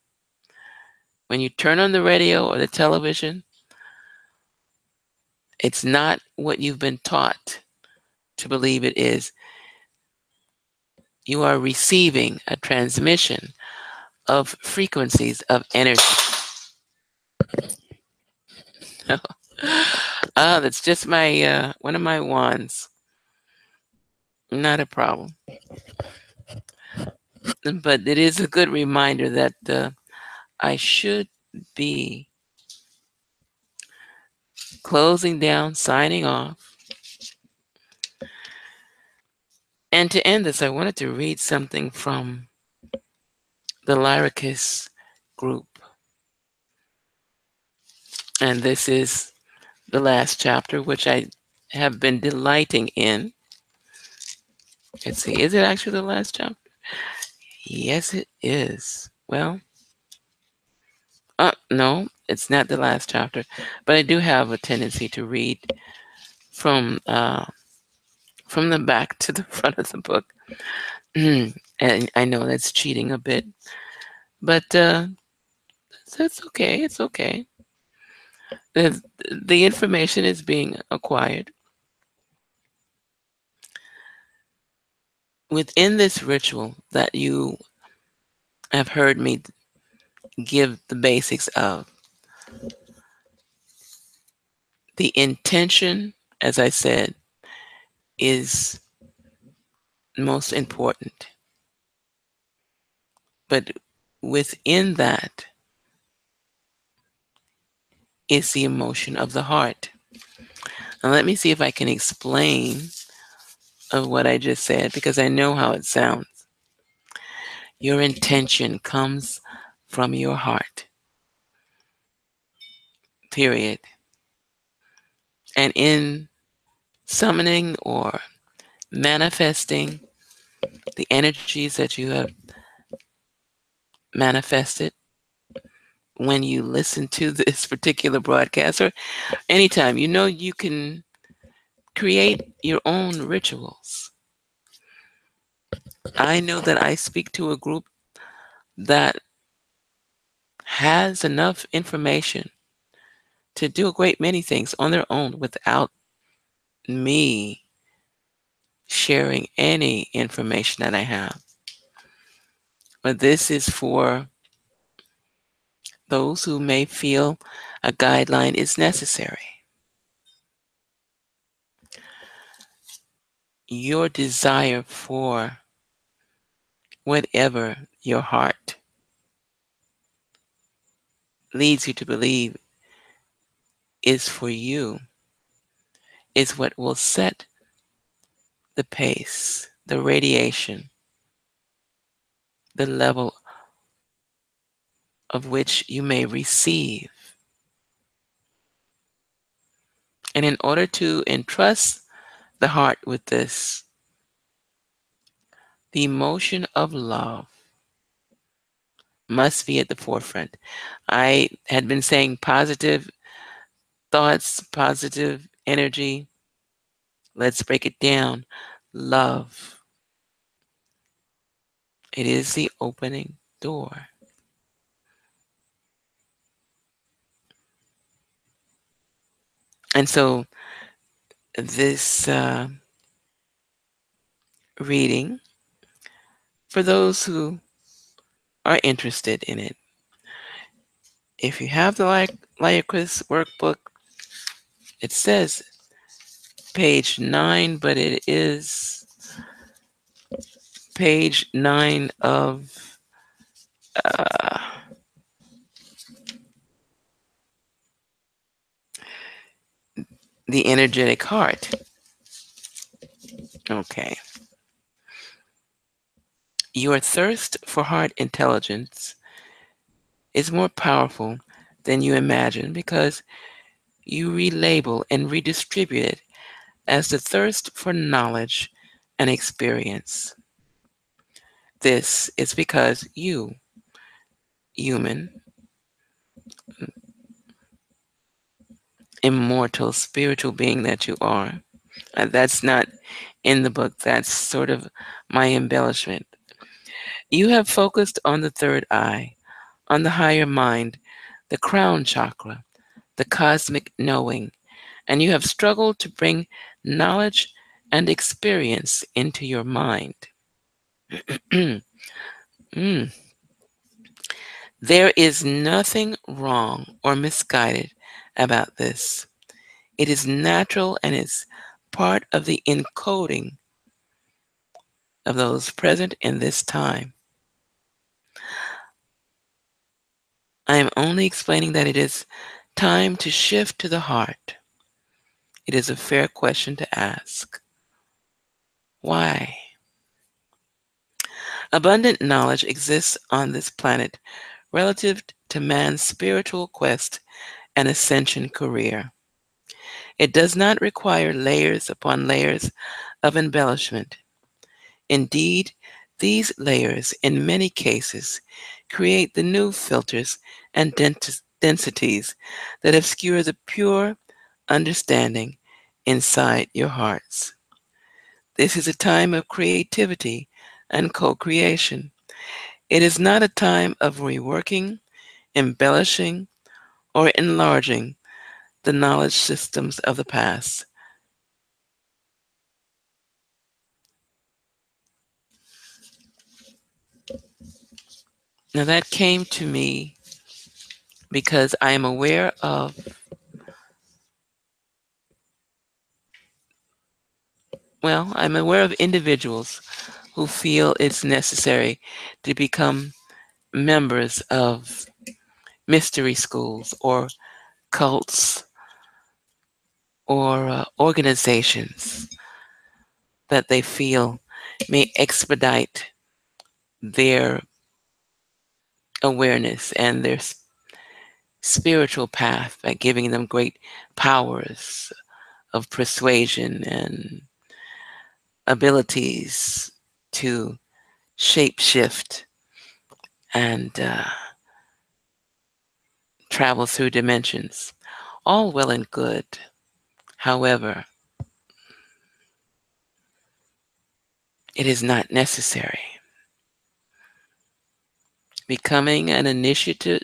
When you turn on the radio or the television, it's not what you've been taught to believe it is. You are receiving a transmission of frequencies of energy. That's just my one of my wands. Not a problem. But it is a good reminder that I should be closing down, signing off. And to end this, I wanted to read something from the Lyricus group. And this is the last chapter, which I have been delighting in. Let's see, is it actually the last chapter? Yes, it is. Well, no, it's not the last chapter, but I do have a tendency to read from the back to the front of the book. And I know that's cheating a bit, but that's okay. It's okay. The information is being acquired. Within this ritual that you have heard me give the basics of, the intention, as I said, is most important. But within that is the emotion of the heart. Now, let me see if I can explain of what I just said because I know how it sounds. Your intention comes from your heart, period. And in summoning or manifesting the energies that you have manifested when you listen to this particular broadcast or anytime, you know you can create your own rituals. I know that I speak to a group that has enough information to do a great many things on their own without me sharing any information that I have. But this is for those who may feel a guideline is necessary. Your desire for whatever your heart leads you to believe is for you is what will set the pace, the radiation, the level of which you may receive. And in order to entrust the heart with this, the emotion of love must be at the forefront. I had been saying positive thoughts, positive energy. Let's break it down. Love. It is the opening door. And so this reading, for those who are interested in it, if you have the Lycris workbook, it says page 9, but it is page 9 of uh, the energetic heart. Okay. Your thirst for heart intelligence is more powerful than you imagine because you relabel and redistribute it as the thirst for knowledge and experience. This is because you, human, immortal, spiritual being that you are, that's not in the book, that's sort of my embellishment. You have focused on the third eye, on the higher mind, the crown chakra, the cosmic knowing, and you have struggled to bring knowledge and experience into your mind. Mm. There is nothing wrong or misguided about this. It is natural and is part of the encoding of those present in this time. I am only explaining that it is time to shift to the heart. It is a fair question to ask. Why? Abundant knowledge exists on this planet relative to man's spiritual quest and ascension career. It does not require layers upon layers of embellishment. Indeed, these layers, in many cases, create the new filters and densities that obscure the pure understanding inside your hearts. This is a time of creativity and co creation. It is not a time of reworking, embellishing, or enlarging the knowledge systems of the past. Now, that came to me because I am aware of, well, I'm aware of individuals who feel it's necessary to become members of mystery schools or cults or organizations that they feel may expedite their awareness and their spiritual path by giving them great powers of persuasion and abilities to shape shift and travel through dimensions. All well and good. However, it is not necessary. Becoming an initiate,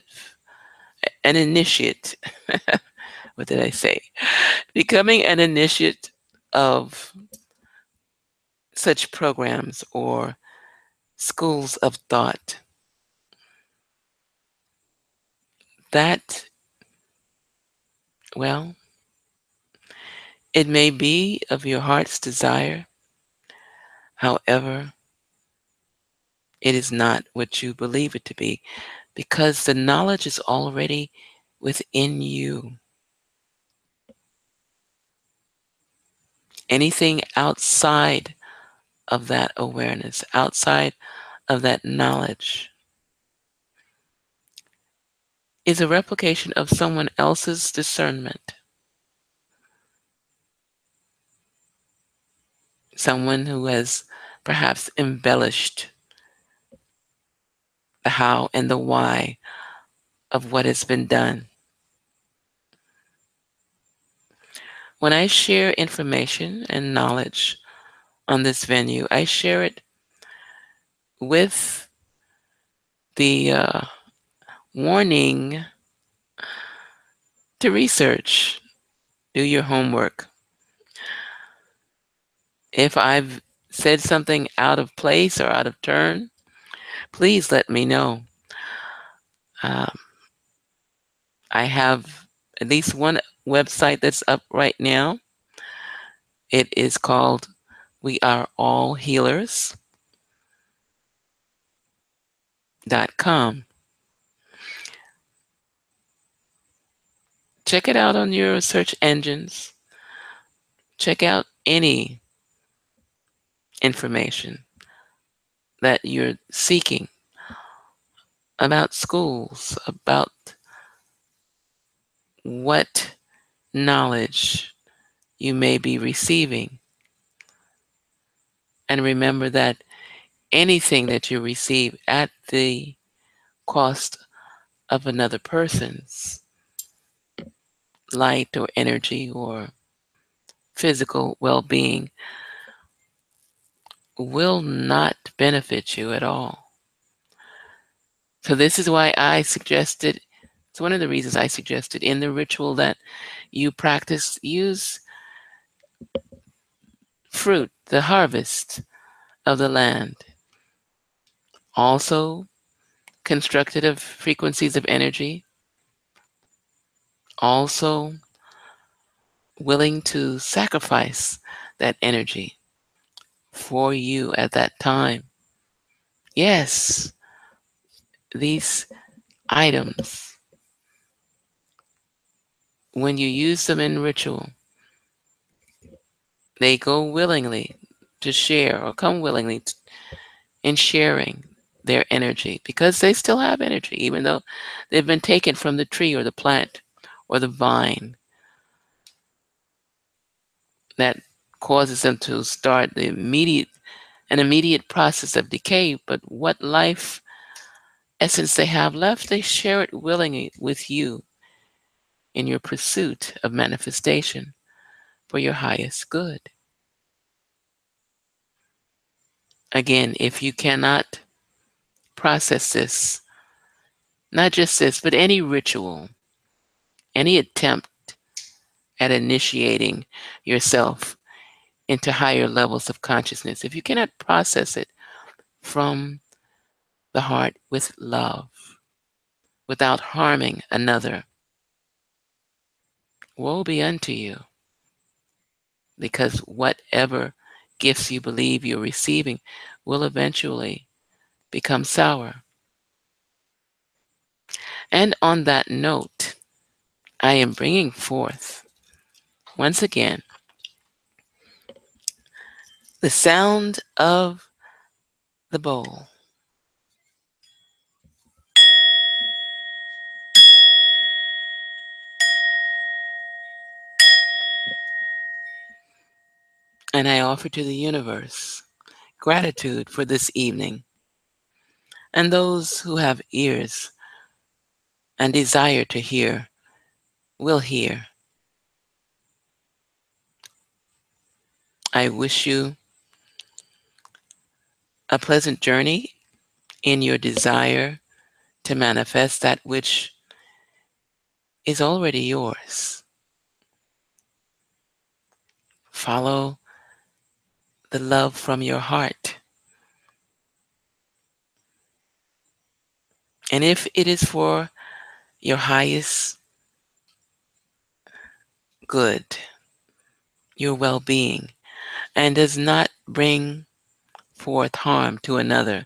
what did I say? Becoming an initiate of such programs or schools of thought That, well, it may be of your heart's desire. However, it is not what you believe it to be because the knowledge is already within you. Anything outside of that awareness, outside of that knowledge, is a replication of someone else's discernment. Someone who has perhaps embellished the how and the why of what has been done. When I share information and knowledge on this venue, I share it with the warning to research, do your homework. If I've said something out of place or out of turn, please let me know. Um, I have at least one website that's up right now. It is called weareallhealers.com. Check it out on your search engines. Check out any information that you're seeking about schools, about what knowledge you may be receiving. And remember that anything that you receive at the cost of another person's light or energy or physical well being will not benefit you at all. So, this is why I suggested, it's one of the reasons I suggested in the ritual that you practice, use fruit, the harvest of the land. Also, constructed of frequencies of energy. Also, willing to sacrifice that energy for you at that time. Yes, these items, when you use them in ritual, they go willingly to share or come willingly in sharing their energy because they still have energy, even though they've been taken from the tree or the plant or the vine that causes them to start an immediate process of decay. But what life essence they have left, they share it willingly with you in your pursuit of manifestation for your highest good. Again, if you cannot process this, not just this, but any ritual, any attempt at initiating yourself into higher levels of consciousness, if you cannot process it from the heart with love, without harming another, woe be unto you, because whatever gifts you believe you're receiving will eventually become sour. And on that note, I am bringing forth, once again, the sound of the bowl. And I offer to the universe gratitude for this evening. And those who have ears and desire to hear will hear. I wish you a pleasant journey in your desire to manifest that which is already yours. Follow the love from your heart. And if it is for your highest good, your well-being, and does not bring forth harm to another,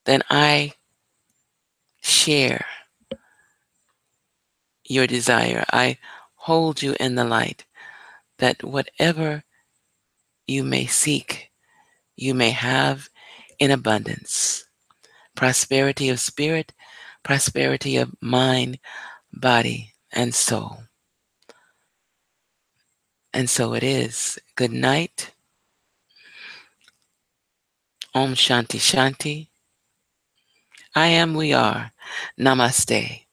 then I share your desire. I hold you in the light that whatever you may seek, you may have in abundance. Prosperity of spirit, prosperity of mind, body, and soul. And so it is. Good night. Om Shanti Shanti. I am, we are. Namaste.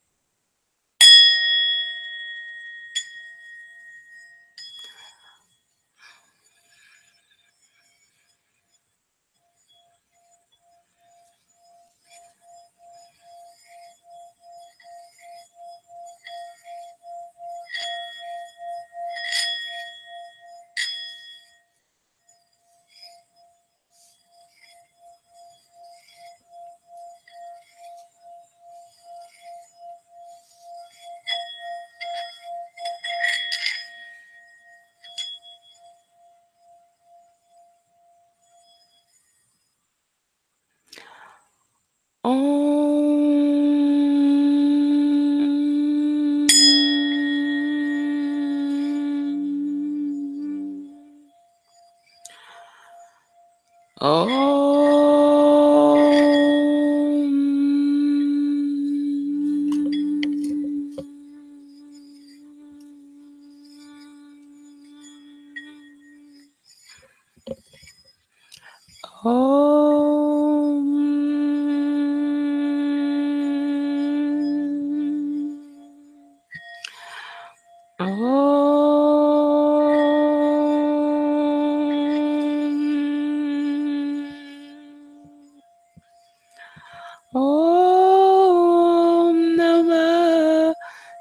Om Namah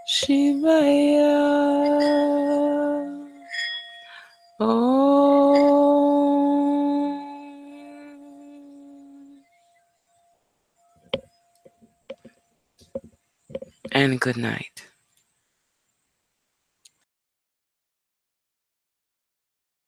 Shivaya. And good night.